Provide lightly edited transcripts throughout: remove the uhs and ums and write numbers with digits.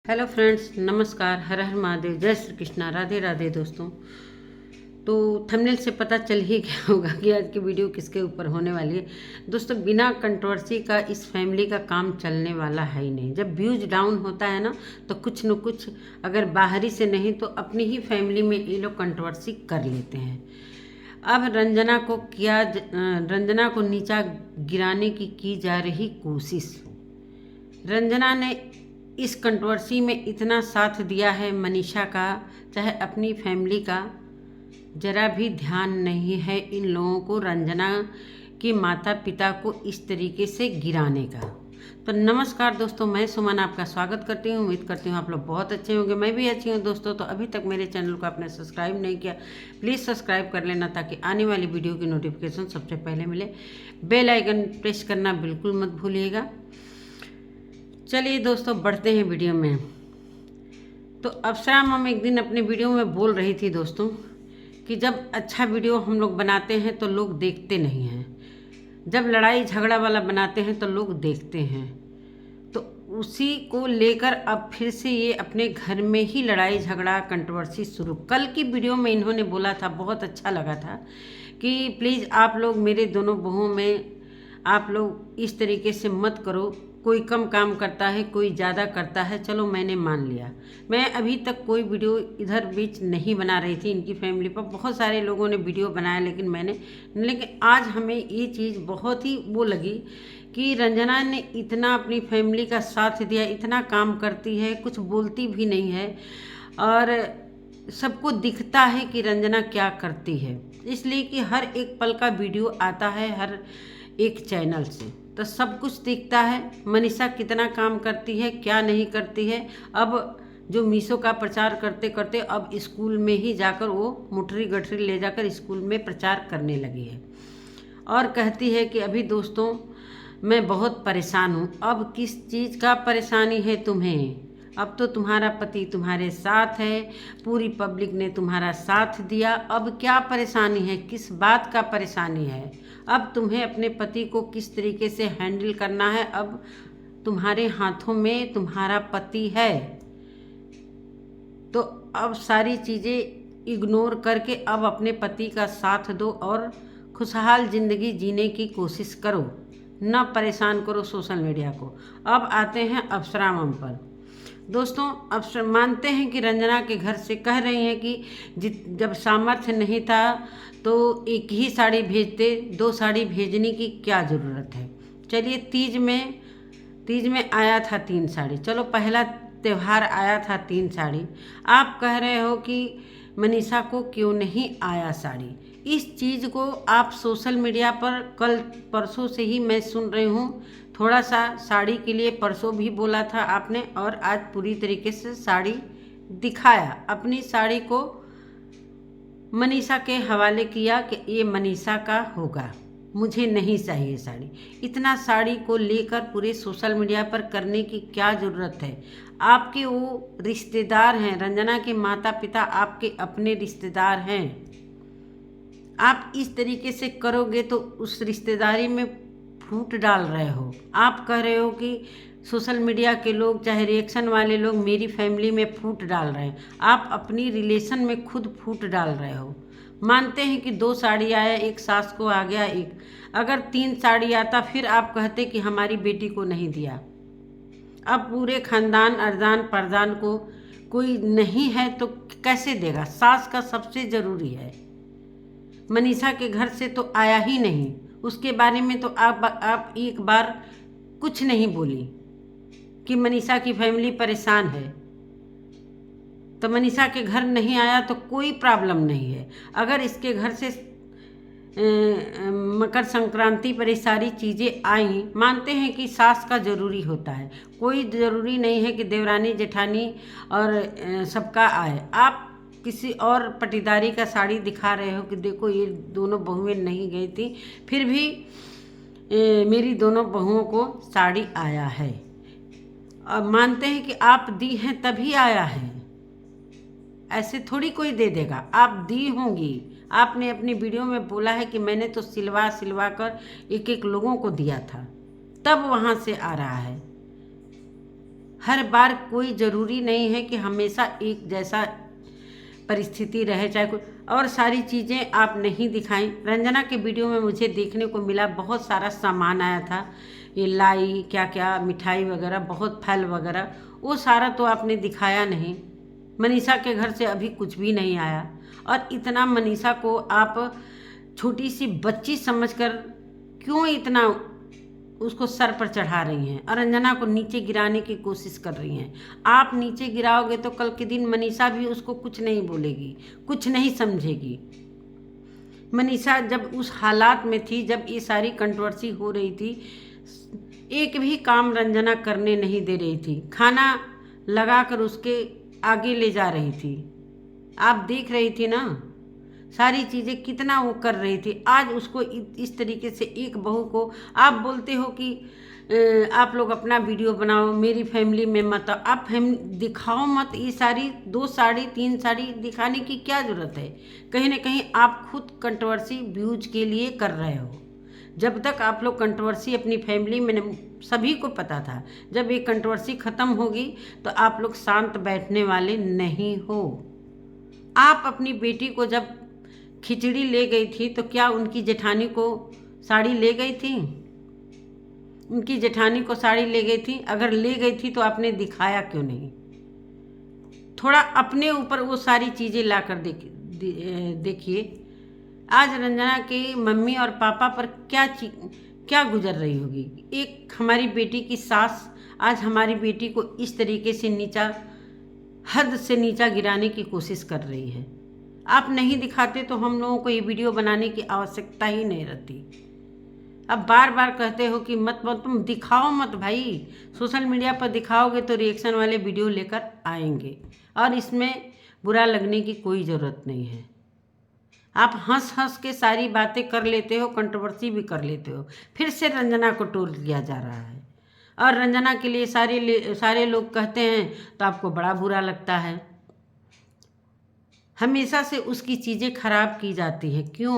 Hello friends, नमस्कार। हर हर महादेव, जय श्री कृष्णा, राधे राधे। दोस्तों, तो थंबनेल से पता चल ही गया होगा कि आज की वीडियो किसके ऊपर होने वाली है। दोस्तों, बिना कंट्रोवर्सी का इस फैमिली का काम चलने वाला है ही नहीं। जब व्यूज डाउन होता है ना, तो कुछ न कुछ, अगर बाहरी से नहीं तो अपनी ही फैमिली में ये लोग कंट्रोवर्सी कर लेते हैं। अब रंजना को नीचा गिराने की जा रही कोशिश। रंजना ने इस कंट्रोवर्सी में इतना साथ दिया है मनीषा का, चाहे अपनी फैमिली का। जरा भी ध्यान नहीं है इन लोगों को रंजना के माता पिता को इस तरीके से गिराने का। तो नमस्कार दोस्तों, मैं सुमन आपका स्वागत करती हूँ। उम्मीद करती हूँ आप लोग बहुत अच्छे होंगे, मैं भी अच्छी हूँ। दोस्तों, तो अभी तक मेरे चैनल को आपने सब्सक्राइब नहीं किया, प्लीज़ सब्सक्राइब कर लेना ताकि आने वाली वीडियो की नोटिफिकेशन सबसे पहले मिले। बेल आइकन प्रेस करना बिल्कुल मत भूलिएगा। चलिए दोस्तों, बढ़ते हैं वीडियो में। तो अप्सरा मैम एक दिन अपने वीडियो में बोल रही थी दोस्तों कि जब अच्छा वीडियो हम लोग बनाते हैं तो लोग देखते नहीं हैं, जब लड़ाई झगड़ा वाला बनाते हैं तो लोग देखते हैं। तो उसी को लेकर अब फिर से ये अपने घर में ही लड़ाई झगड़ा कंट्रोवर्सी शुरू। कल की वीडियो में इन्होंने बोला था, बहुत अच्छा लगा था कि प्लीज़ आप लोग मेरे दोनों बहुओं में आप लोग इस तरीके से मत करो। कोई कम काम करता है, कोई ज़्यादा करता है, चलो मैंने मान लिया। मैं अभी तक कोई वीडियो इधर बीच नहीं बना रही थी इनकी फैमिली पर। बहुत सारे लोगों ने वीडियो बनाया, लेकिन आज हमें ये चीज़ बहुत ही वो लगी कि रंजना ने इतना अपनी फैमिली का साथ दिया, इतना काम करती है, कुछ बोलती भी नहीं है और सबको दिखता है कि रंजना क्या करती है, इसलिए कि हर एक पल का वीडियो आता है हर एक चैनल से, तो सब कुछ दिखता है। मनीषा कितना काम करती है, क्या नहीं करती है। अब जो मीशो का प्रचार करते करते अब स्कूल में ही जाकर वो मुठरी गठरी ले जाकर स्कूल में प्रचार करने लगी है और कहती है कि अभी दोस्तों मैं बहुत परेशान हूँ। अब किस चीज़ का परेशानी है तुम्हें? अब तो तुम्हारा पति तुम्हारे साथ है, पूरी पब्लिक ने तुम्हारा साथ दिया, अब क्या परेशानी है? किस बात का परेशानी है? अब तुम्हें अपने पति को किस तरीके से हैंडल करना है। अब तुम्हारे हाथों में तुम्हारा पति है, तो अब सारी चीज़ें इग्नोर करके अब अपने पति का साथ दो और खुशहाल ज़िंदगी जीने की कोशिश करो, न परेशान करो सोशल मीडिया को। अब आते हैं अप्सरा मैम पर। दोस्तों, अप्सरा मानते हैं कि रंजना के घर से कह रही हैं कि जब सामर्थ्य नहीं था तो एक ही साड़ी भेजते, 2 साड़ी भेजने की क्या ज़रूरत है। चलिए, तीज में आया था 3 साड़ी, चलो पहला त्यौहार आया था 3 साड़ी। आप कह रहे हो कि मनीषा को क्यों नहीं आया साड़ी। इस चीज़ को आप सोशल मीडिया पर कल परसों से ही मैं सुन रही हूँ। थोड़ा सा साड़ी के लिए परसों भी बोला था आपने और आज पूरी तरीके से साड़ी दिखाया। अपनी साड़ी को मनीषा के हवाले किया कि ये मनीषा का होगा, मुझे नहीं चाहिए साड़ी। इतना साड़ी को लेकर पूरे सोशल मीडिया पर करने की क्या ज़रूरत है? आपके वो रिश्तेदार हैं, रंजना के माता पिता आपके अपने रिश्तेदार हैं। आप इस तरीके से करोगे तो उस रिश्तेदारी में फूट डाल रहे हो। आप कह रहे हो कि सोशल मीडिया के लोग, चाहे रिएक्शन वाले लोग मेरी फैमिली में फूट डाल रहे हैं। आप अपनी रिलेशन में खुद फूट डाल रहे हो। मानते हैं कि 2 साड़ी आया, एक सास को आ गया, एक अगर 3 साड़ी आता फिर आप कहते कि हमारी बेटी को नहीं दिया। अब पूरे खानदान अर्दान परदान को कोई नहीं है तो कैसे देगा? सास का सबसे ज़रूरी है। मनीषा के घर से तो आया ही नहीं, उसके बारे में तो आप एक बार कुछ नहीं बोली कि मनीषा की फैमिली परेशान है। तो मनीषा के घर नहीं आया तो कोई प्रॉब्लम नहीं है। अगर इसके घर से मकर संक्रांति पर ये सारी चीज़ें आई, मानते हैं कि सास का ज़रूरी होता है, कोई ज़रूरी नहीं है कि देवरानी जेठानी और सबका आए। आप किसी और पटीदारी का साड़ी दिखा रहे हो कि देखो ये दोनों बहुएं नहीं गई थी, फिर भी मेरी दोनों बहुओं को साड़ी आया है। और मानते हैं कि आप दी हैं तभी आया है, ऐसे थोड़ी कोई दे देगा। आप दी होंगी, आपने अपनी वीडियो में बोला है कि मैंने तो सिलवा कर एक एक लोगों को दिया था, तब वहाँ से आ रहा है। हर बार कोई ज़रूरी नहीं है कि हमेशा एक जैसा परिस्थिति रहे, चाहे कोई और सारी चीज़ें आप नहीं दिखाएं। रंजना के वीडियो में मुझे देखने को मिला बहुत सारा सामान आया था, ये लाई क्या क्या मिठाई वगैरह, बहुत फल वगैरह, वो सारा तो आपने दिखाया नहीं। मनीषा के घर से अभी कुछ भी नहीं आया, और इतना मनीषा को आप छोटी सी बच्ची समझकर क्यों इतना उसको सर पर चढ़ा रही हैं और रंजना को नीचे गिराने की कोशिश कर रही हैं। आप नीचे गिराओगे तो कल के दिन मनीषा भी उसको कुछ नहीं बोलेगी, कुछ नहीं समझेगी। मनीषा जब उस हालात में थी, जब ये सारी कंट्रोवर्सी हो रही थी, एक भी काम रंजना करने नहीं दे रही थी, खाना लगाकर उसके आगे ले जा रही थी। आप देख रही थी ना सारी चीज़ें कितना वो कर रही थी। आज उसको इस तरीके से एक बहू को आप बोलते हो कि आप लोग अपना वीडियो बनाओ, मेरी फैमिली में मत आओ, आप दिखाओ मत। ये सारी 2 साड़ी 3 साड़ी दिखाने की क्या ज़रूरत है? कहीं ना कहीं आप खुद कंट्रोवर्सी व्यूज के लिए कर रहे हो। जब तक आप लोग कंट्रोवर्सी अपनी फैमिली में, सभी को पता था जब ये कंट्रोवर्सी ख़त्म होगी तो आप लोग शांत बैठने वाले नहीं हो। आप अपनी बेटी को जब खिचड़ी ले गई थी तो क्या उनकी जेठानी को साड़ी ले गई थी? उनकी जेठानी को साड़ी ले गई थी? अगर ले गई थी तो आपने दिखाया क्यों नहीं? थोड़ा अपने ऊपर वो सारी चीज़ें लाकर देखिए। आज रंजना के मम्मी और पापा पर क्या गुजर रही होगी। एक हमारी बेटी की सास आज हमारी बेटी को इस तरीके से हद से नीचा गिराने की कोशिश कर रही है। आप नहीं दिखाते तो हम लोगों को ये वीडियो बनाने की आवश्यकता ही नहीं रहती। अब बार बार कहते हो कि मत तुम दिखाओ मत भाई। सोशल मीडिया पर दिखाओगे तो रिएक्शन वाले वीडियो लेकर आएंगे, और इसमें बुरा लगने की कोई ज़रूरत नहीं है। आप हंस हंस के सारी बातें कर लेते हो, कंट्रोवर्सी भी कर लेते हो। फिर से रंजना को ट्रोल किया जा रहा है, और रंजना के लिए सारे लोग कहते हैं तो आपको बड़ा बुरा लगता है। हमेशा से उसकी चीज़ें खराब की जाती हैं। क्यों?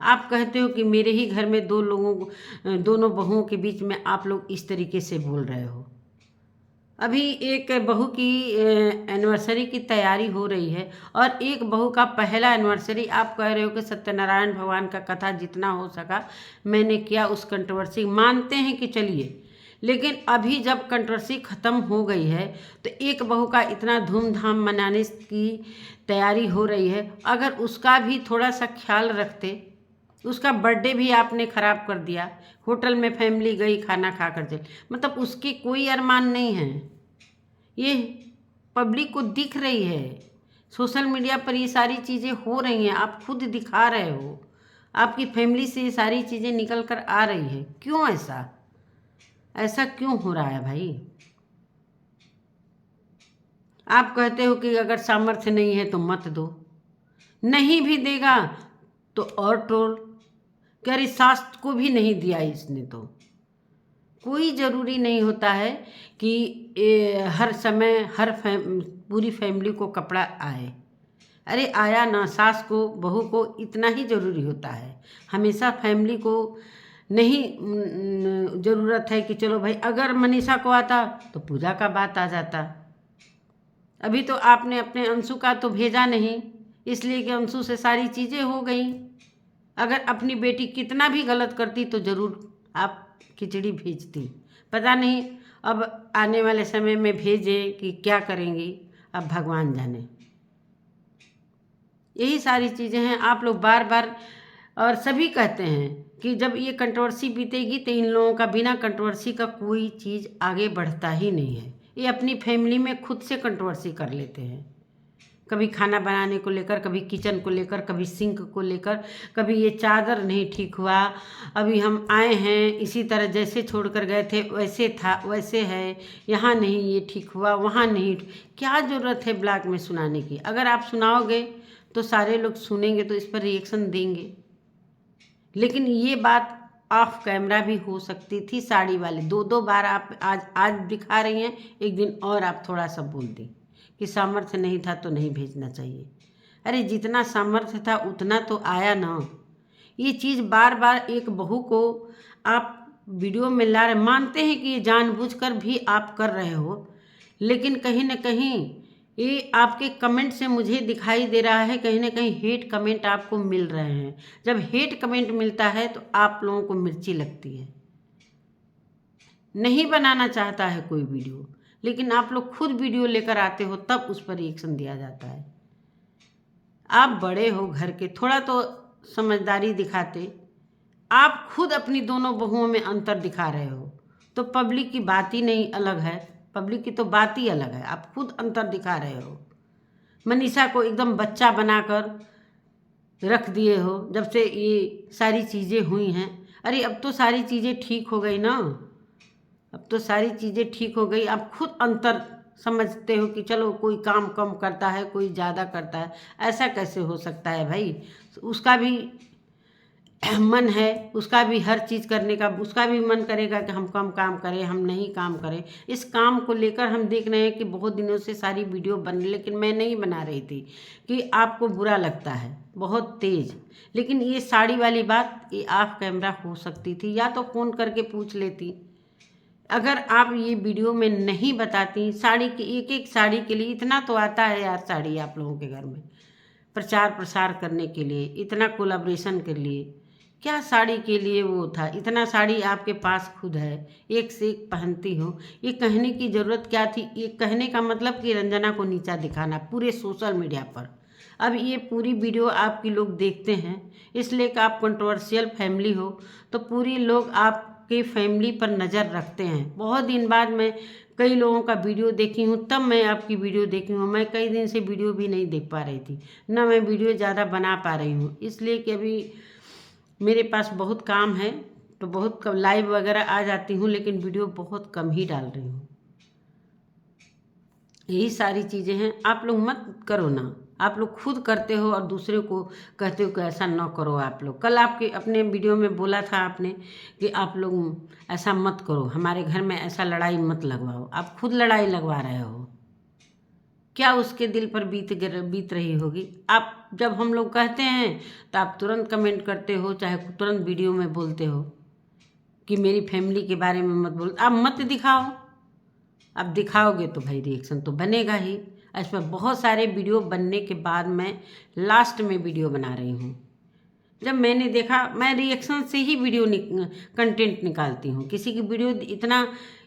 आप कहते हो कि मेरे ही घर में दोनों बहुओं के बीच में आप लोग इस तरीके से बोल रहे हो। अभी एक बहू की एनिवर्सरी की तैयारी हो रही है, और एक बहू का पहला एनिवर्सरी आप कह रहे हो कि सत्यनारायण भगवान का कथा जितना हो सका मैंने किया। उस कंट्रोवर्सी मानते हैं कि चलिए, लेकिन अभी जब कंट्रोवर्सी ख़त्म हो गई है तो एक बहू का इतना धूमधाम मनाने की तैयारी हो रही है, अगर उसका भी थोड़ा सा ख्याल रखते। उसका बर्थडे भी आपने ख़राब कर दिया, होटल में फैमिली गई खाना खाकर चल, मतलब उसके कोई अरमान नहीं है। ये पब्लिक को दिख रही है, सोशल मीडिया पर ये सारी चीज़ें हो रही हैं, आप खुद दिखा रहे हो, आपकी फैमिली से ये सारी चीज़ें निकल कर आ रही है। क्यों ऐसा क्यों हो रहा है भाई? आप कहते हो कि अगर सामर्थ्य नहीं है तो मत दो, नहीं भी देगा तो और ट्रोल। क्या अरे सास को भी नहीं दिया इसने तो। कोई ज़रूरी नहीं होता है कि हर समय पूरी फैमिली को कपड़ा आए। अरे आया ना, सास को बहू को इतना ही ज़रूरी होता है। हमेशा फैमिली को नहीं ज़रूरत है कि चलो भाई, अगर मनीषा को आता तो पूजा का बात आ जाता। अभी तो आपने अपने अंशु का तो भेजा नहीं, इसलिए कि अंशु से सारी चीज़ें हो गई। अगर अपनी बेटी कितना भी गलत करती तो ज़रूर आप खिचड़ी भेजती। पता नहीं अब आने वाले समय में भेजे कि क्या करेंगी, अब भगवान जाने। यही सारी चीज़ें हैं। आप लोग बार बार और सभी कहते हैं कि जब ये कंट्रोवर्सी बीतेगी तो इन लोगों का बिना कंट्रोवर्सी का कोई चीज़ आगे बढ़ता ही नहीं है। ये अपनी फैमिली में खुद से कंट्रोवर्सी कर लेते हैं, कभी खाना बनाने को लेकर, कभी किचन को लेकर, कभी सिंक को लेकर, कभी ये चादर नहीं ठीक हुआ, अभी हम आए हैं इसी तरह जैसे छोड़कर गए थे वैसे था वैसे है, यहाँ नहीं ये ठीक हुआ, वहाँ नहीं। क्या ज़रूरत है ब्लॉग में सुनाने की? अगर आप सुनाओगे तो सारे लोग सुनेंगे तो इस पर रिएक्शन देंगे। लेकिन ये बात ऑफ कैमरा भी हो सकती थी। साड़ी वाले 2-2 बार आप आज दिखा रही हैं, एक दिन और आप थोड़ा सा बोल दें कि सामर्थ्य नहीं था तो नहीं भेजना चाहिए। अरे जितना सामर्थ्य था उतना तो आया ना। ये चीज़ बार बार एक बहू को आप वीडियो में ला रहे, मानते हैं कि ये जानबूझकर भी आप कर रहे हो, लेकिन कहीं ना कहीं ये आपके कमेंट से मुझे दिखाई दे रहा है, कहीं ना कहीं हेट कमेंट आपको मिल रहे हैं। जब हेट कमेंट मिलता है तो आप लोगों को मिर्ची लगती है। नहीं बनाना चाहता है कोई वीडियो, लेकिन आप लोग खुद वीडियो लेकर आते हो, तब उस पर रिएक्शन दिया जाता है। आप बड़े हो घर के, थोड़ा तो समझदारी दिखाते। आप खुद अपनी दोनों बहुओं में अंतर दिखा रहे हो, तो पब्लिक की बात ही नहीं अलग है, पब्लिक की तो बात ही अलग है। आप खुद अंतर दिखा रहे हो। मनीषा को एकदम बच्चा बनाकर रख दिए हो जब से ये सारी चीज़ें हुई हैं। अरे अब तो सारी चीज़ें ठीक हो गई ना, अब तो सारी चीज़ें ठीक हो गई। आप खुद अंतर समझते हो कि चलो कोई काम कम करता है, कोई ज़्यादा करता है। ऐसा कैसे हो सकता है भाई? उसका भी मन है, उसका भी हर चीज़ करने का, उसका भी मन करेगा कि हम कम काम करें, हम नहीं काम करें। इस काम को लेकर हम देख रहे हैं कि बहुत दिनों से सारी वीडियो बन रही, लेकिन मैं नहीं बना रही थी कि आपको बुरा लगता है बहुत तेज़। लेकिन ये साड़ी वाली बात ये ऑफ कैमरा हो सकती थी, या तो फ़ोन करके पूछ लेती। अगर आप ये वीडियो में नहीं बताती, साड़ी की एक एक साड़ी के लिए इतना तो आता है यार, साड़ी आप लोगों के घर में प्रचार प्रसार करने के लिए, इतना कोलैबोरेशन के लिए, क्या साड़ी के लिए वो था? इतना साड़ी आपके पास खुद है, एक से एक पहनती हो। ये कहने की ज़रूरत क्या थी? ये कहने का मतलब कि रंजना को नीचा दिखाना पूरे सोशल मीडिया पर। अब ये पूरी वीडियो आपकी लोग देखते हैं, इसलिए कि आप कंट्रोवर्शियल फैमिली हो, तो पूरी लोग आपके फैमिली पर नज़र रखते हैं। बहुत दिन बाद मैं कई लोगों का वीडियो देखी हूँ, तब मैं आपकी वीडियो देखी हूँ। मैं कई दिन से वीडियो भी नहीं देख पा रही थी, ना मैं वीडियो ज़्यादा बना पा रही हूँ, इसलिए कि अभी मेरे पास बहुत काम है, तो बहुत कम लाइव वगैरह आ जाती हूँ, लेकिन वीडियो बहुत कम ही डाल रही हूँ। यही सारी चीज़ें हैं। आप लोग मत करो ना, आप लोग खुद करते हो और दूसरे को कहते हो कि ऐसा ना करो। आप लोग कल आपके अपने वीडियो में बोला था आपने कि आप लोग ऐसा मत करो, हमारे घर में ऐसा लड़ाई मत लगवाओ। आप खुद लड़ाई लगवा रहे हो, क्या उसके दिल पर बीत रही होगी? आप जब हम लोग कहते हैं तो आप तुरंत कमेंट करते हो, चाहे तुरंत वीडियो में बोलते हो कि मेरी फैमिली के बारे में मत बोल। आप मत दिखाओ, अब दिखाओगे तो भाई रिएक्शन तो बनेगा ही। इस पर बहुत सारे वीडियो बनने के बाद मैं लास्ट में वीडियो बना रही हूँ। जब मैंने देखा, मैं रिएक्शन से ही वीडियो कंटेंट निकालती हूँ। किसी की वीडियो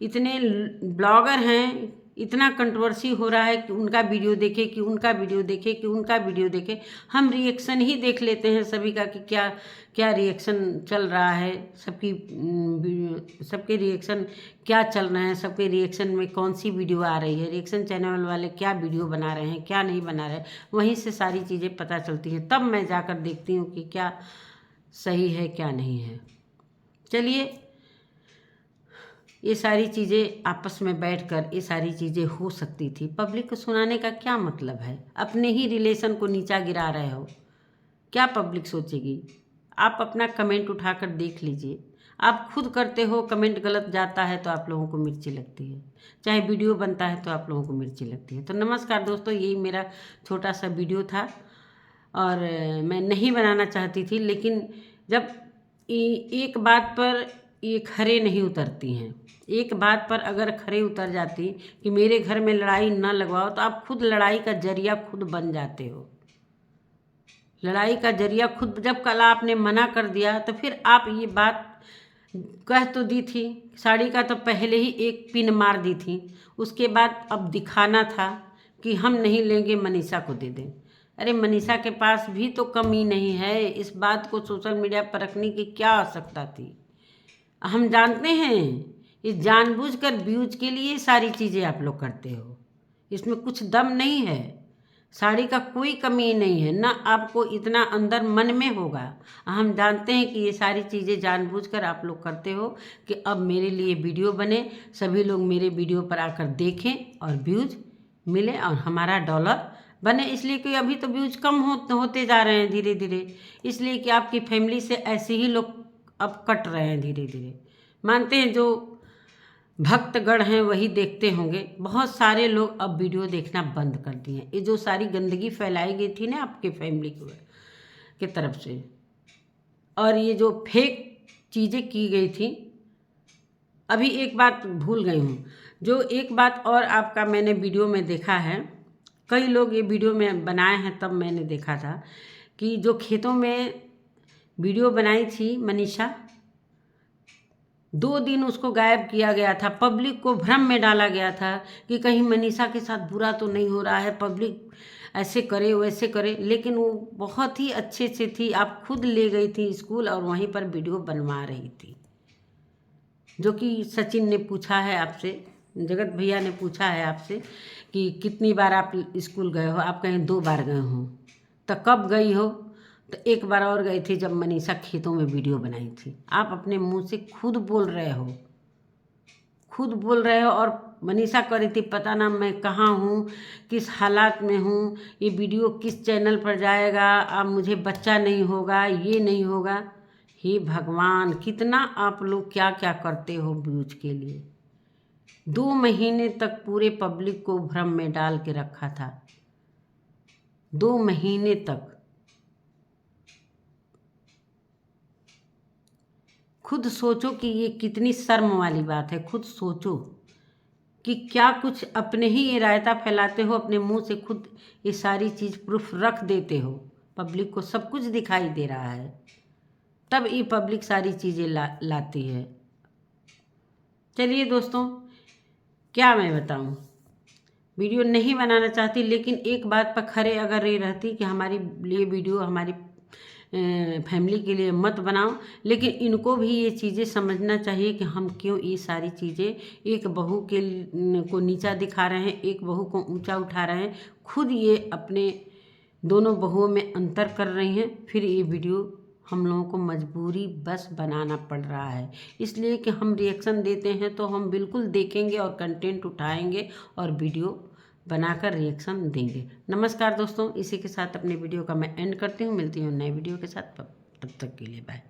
इतने ब्लॉगर हैं, इतना कंट्रोवर्सी हो रहा है कि उनका वीडियो देखे, कि उनका वीडियो देखे, कि उनका वीडियो देखे। हम रिएक्शन ही देख लेते हैं सभी का कि क्या क्या रिएक्शन चल रहा है, सबके रिएक्शन क्या चल रहे हैं, सबके रिएक्शन में कौन सी वीडियो आ रही है, रिएक्शन चैनल वाले क्या वीडियो बना रहे हैं, क्या नहीं बना रहे, वहीं से सारी चीज़ें पता चलती हैं। तब मैं जाकर देखती हूँ कि क्या सही है क्या नहीं है। चलिए, ये सारी चीज़ें आपस में बैठकर ये सारी चीज़ें हो सकती थी। पब्लिक को सुनाने का क्या मतलब है? अपने ही रिलेशन को नीचा गिरा रहे हो, क्या पब्लिक सोचेगी? आप अपना कमेंट उठाकर देख लीजिए। आप खुद करते हो, कमेंट गलत जाता है तो आप लोगों को मिर्ची लगती है, चाहे वीडियो बनता है तो आप लोगों को मिर्ची लगती है। तो नमस्कार दोस्तों, यही मेरा छोटा सा वीडियो था और मैं नहीं बनाना चाहती थी, लेकिन जब एक बात पर ये खरे नहीं उतरती हैं, एक बात पर अगर खरे उतर जाती कि मेरे घर में लड़ाई ना लगवाओ, तो आप खुद लड़ाई का जरिया खुद बन जाते हो। लड़ाई का जरिया खुद, जब कल आपने मना कर दिया तो फिर आप ये बात कह तो दी थी, साड़ी का तो पहले ही एक पिन मार दी थी, उसके बाद अब दिखाना था कि हम नहीं लेंगे, मनीषा को दे दें। अरे मनीषा के पास भी तो कमी नहीं है, इस बात को सोशल मीडिया पर रखने की क्या आवश्यकता थी? हम जानते हैं ये जानबूझकर व्यूज के लिए सारी चीज़ें आप लोग करते हो, इसमें कुछ दम नहीं है। साड़ी का कोई कमी नहीं है, ना आपको इतना अंदर मन में होगा। हम जानते हैं कि ये सारी चीज़ें जानबूझकर आप लोग करते हो कि अब मेरे लिए वीडियो बने, सभी लोग मेरे वीडियो पर आकर देखें और व्यूज मिले और हमारा डॉलर बने। इसलिए कि अभी तो व्यूज कम होते जा रहे हैं धीरे धीरे, इसलिए कि आपकी फैमिली से ऐसे ही लोग अब कट रहे हैं धीरे धीरे। मानते हैं जो भक्तगण हैं वही देखते होंगे, बहुत सारे लोग अब वीडियो देखना बंद कर दिए हैं। ये जो सारी गंदगी फैलाई गई थी ना आपके फैमिली की तरफ से, और ये जो फेक चीज़ें की गई थी, अभी एक बात भूल गई हूँ, जो एक बात और आपका मैंने वीडियो में देखा है, कई लोग ये वीडियो में बनाए हैं, तब मैंने देखा था कि जो खेतों में वीडियो बनाई थी मनीषा, 2 दिन उसको गायब किया गया था, पब्लिक को भ्रम में डाला गया था कि कहीं मनीषा के साथ बुरा तो नहीं हो रहा है, पब्लिक ऐसे करे वैसे करे, लेकिन वो बहुत ही अच्छे से थी। आप खुद ले गई थी स्कूल और वहीं पर वीडियो बनवा रही थी। जो कि सचिन ने पूछा है आपसे, जगत भैया ने पूछा है आपसे कि कितनी बार आप स्कूल गए हो, आप कहीं 2 बार गए हो, तो कब गई हो? तो 1 बार और गई थी जब मनीषा खेतों में वीडियो बनाई थी। आप अपने मुंह से खुद बोल रहे हो, खुद बोल रहे हो। और मनीषा कह रही थी पता ना मैं कहाँ हूँ, किस हालात में हूँ, ये वीडियो किस चैनल पर जाएगा, अब मुझे बच्चा नहीं होगा, ये नहीं होगा। हे भगवान, कितना आप लोग क्या क्या करते हो व्यूज के लिए। 2 महीने तक पूरे पब्लिक को भ्रम में डाल के रखा था, 2 महीने तक। खुद सोचो कि ये कितनी शर्म वाली बात है। खुद सोचो कि क्या कुछ अपने ही ये रायता फैलाते हो, अपने मुंह से खुद ये सारी चीज़ प्रूफ रख देते हो, पब्लिक को सब कुछ दिखाई दे रहा है, तब ये पब्लिक सारी चीज़ें लाती है। चलिए दोस्तों, क्या मैं बताऊं, वीडियो नहीं बनाना चाहती, लेकिन एक बात पर खरे अगर ये रहती कि हमारी लिए वीडियो हमारी फैमिली के लिए मत बनाओ, लेकिन इनको भी ये चीज़ें समझना चाहिए कि हम क्यों ये सारी चीज़ें एक बहू के को नीचा दिखा रहे हैं, एक बहू को ऊंचा उठा रहे हैं। खुद ये अपने दोनों बहुओं में अंतर कर रही हैं, फिर ये वीडियो हम लोगों को मजबूरी बस बनाना पड़ रहा है, इसलिए कि हम रिएक्शन देते हैं तो हम बिल्कुल देखेंगे और कंटेंट उठाएंगे और वीडियो बनाकर रिएक्शन देंगे। नमस्कार दोस्तों, इसी के साथ अपने वीडियो का मैं एंड करती हूँ। मिलती हूँ नए वीडियो के साथ, तब तक के लिए बाय।